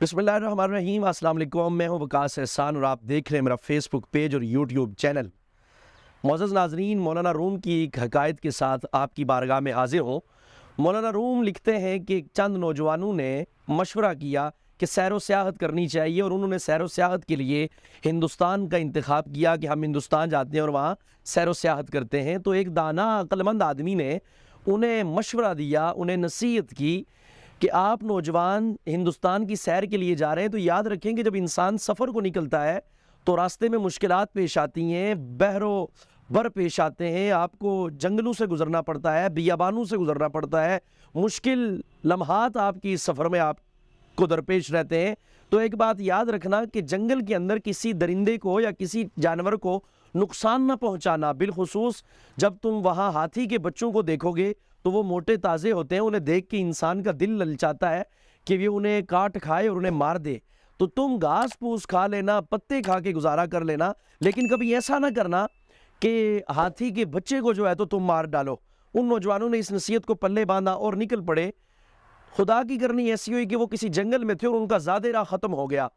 بسم اللہ الرحمن الرحیم۔ السلام علیکم، میں ہوں وقاص احسان اور آپ دیکھ رہے ہیں میرا فیس بک پیج اور یوٹیوب چینل۔ معزز ناظرین، مولانا روم کی ایک حکایت کے ساتھ آپ کی بارگاہ میں حاضر ہوں۔ مولانا روم لکھتے ہیں کہ چند نوجوانوں نے مشورہ کیا کہ سیر و سیاحت کرنی چاہیے، اور انہوں نے سیر و سیاحت کے لیے ہندوستان کا انتخاب کیا کہ ہم ہندوستان جاتے ہیں اور وہاں سیر و سیاحت کرتے ہیں۔ تو ایک دانا عقل مند آدمی نے انہیں مشورہ دیا، انہیں نصیحت کی کہ آپ نوجوان ہندوستان کی سیر کے لیے جا رہے ہیں تو یاد رکھیں کہ جب انسان سفر کو نکلتا ہے تو راستے میں مشکلات پیش آتی ہیں، بحر و بر پیش آتے ہیں، آپ کو جنگلوں سے گزرنا پڑتا ہے، بیابانوں سے گزرنا پڑتا ہے، مشکل لمحات آپ کی اس سفر میں آپ کو درپیش رہتے ہیں۔ تو ایک بات یاد رکھنا کہ جنگل کے اندر کسی درندے کو یا کسی جانور کو نقصان نہ پہنچانا، بالخصوص جب تم وہاں ہاتھی کے بچوں کو دیکھو گے تو وہ موٹے تازے ہوتے ہیں، انہیں دیکھ کے انسان کا دل للچاتا ہے کہ یہ انہیں کاٹ کھائے اور انہیں مار دے۔ تو تم گھاس پھوس کھا لینا، پتے کھا کے گزارا کر لینا، لیکن کبھی ایسا نہ کرنا کہ ہاتھی کے بچے کو جو ہے تو تم مار ڈالو۔ ان نوجوانوں نے اس نصیحت کو پلے باندھا اور نکل پڑے۔ خدا کی کرنی ایسی ہوئی کہ وہ کسی جنگل میں تھے اور ان کا زاد راہ ختم ہو گیا۔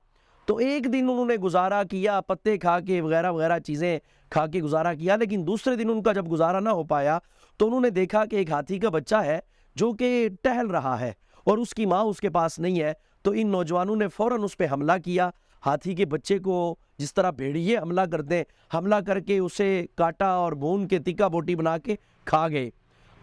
تو ایک دن انہوں نے گزارا کیا، پتے کھا کے وغیرہ وغیرہ چیزیں کھا کے گزارا کیا، لیکن دوسرے دن ان کا جب گزارا نہ ہو پایا تو انہوں نے دیکھا کہ ایک ہاتھی کا بچہ ہے جو کہ ٹہل رہا ہے اور اس کی ماں اس کے پاس نہیں ہے۔ تو ان نوجوانوں نے فوراً اس پہ حملہ کیا، ہاتھی کے بچے کو جس طرح بھیڑیے حملہ کرتے ہیں، حملہ کر کے اسے کاٹا اور بھون کے تکا بوٹی بنا کے کھا گئے۔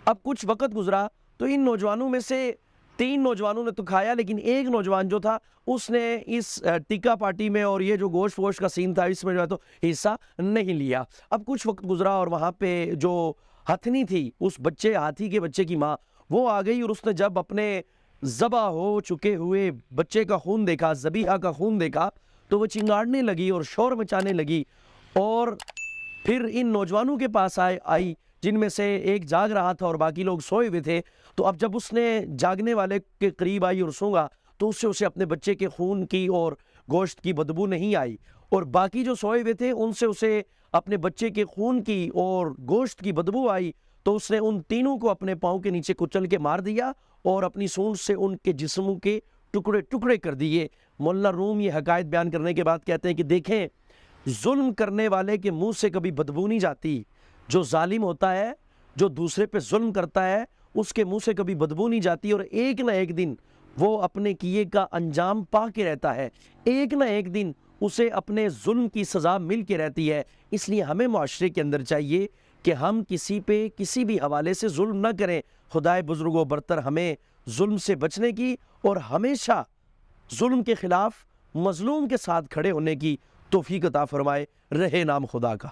اب کچھ وقت گزرا تو ان نوجوانوں میں سے 3 نوجوانوں نے تو کھایا، لیکن ایک نوجوان جو تھا اس نے اس ٹکا پارٹی میں اور یہ جو گوشت ووشت کا سین تھا اس میں جو ہے تو حصہ نہیں لیا۔ اب کچھ وقت گزرا اور وہاں پہ جو ہتھنی تھی، اس بچے ہاتھی کے بچے کی ماں، وہ آ گئی، اور اس نے جب اپنے ذبح ہو چکے ہوئے بچے کا خون دیکھا، ذبیحہ کا خون دیکھا، تو وہ چنگاڑنے لگی اور شور مچانے لگی، اور پھر ان نوجوانوں کے پاس آئی جن میں سے ایک جاگ رہا تھا اور باقی لوگ سوئے ہوئے تھے۔ تو اب جب اس نے جاگنے والے کے قریب آئی اور سونگا تو اس سے اسے اپنے بچے کے خون کی اور گوشت کی بدبو نہیں آئی، اور باقی جو سوئے ہوئے تھے ان سے اسے اپنے بچے کے خون کی اور گوشت کی بدبو آئی۔ تو اس نے ان تینوں کو اپنے پاؤں کے نیچے کچل کے مار دیا اور اپنی سونڈ سے ان کے جسموں کے ٹکڑے ٹکڑے کر دیے۔ مولانا روم یہ حکایت بیان کرنے کے بعد کہتے ہیں کہ دیکھیں، ظلم کرنے والے کے منہ سے کبھی بدبو نہیں جاتی۔ جو ظالم ہوتا ہے، جو دوسرے پہ ظلم کرتا ہے، اس کے منہ سے کبھی بدبو نہیں جاتی، اور ایک نہ ایک دن وہ اپنے کیے کا انجام پا کے رہتا ہے، ایک نہ ایک دن اسے اپنے ظلم کی سزا مل کے رہتی ہے۔ اس لیے ہمیں معاشرے کے اندر چاہیے کہ ہم کسی پہ کسی بھی حوالے سے ظلم نہ کریں۔ خدائے بزرگ و برتر ہمیں ظلم سے بچنے کی اور ہمیشہ ظلم کے خلاف مظلوم کے ساتھ کھڑے ہونے کی توفیق عطا فرمائے۔ رہے نام خدا کا۔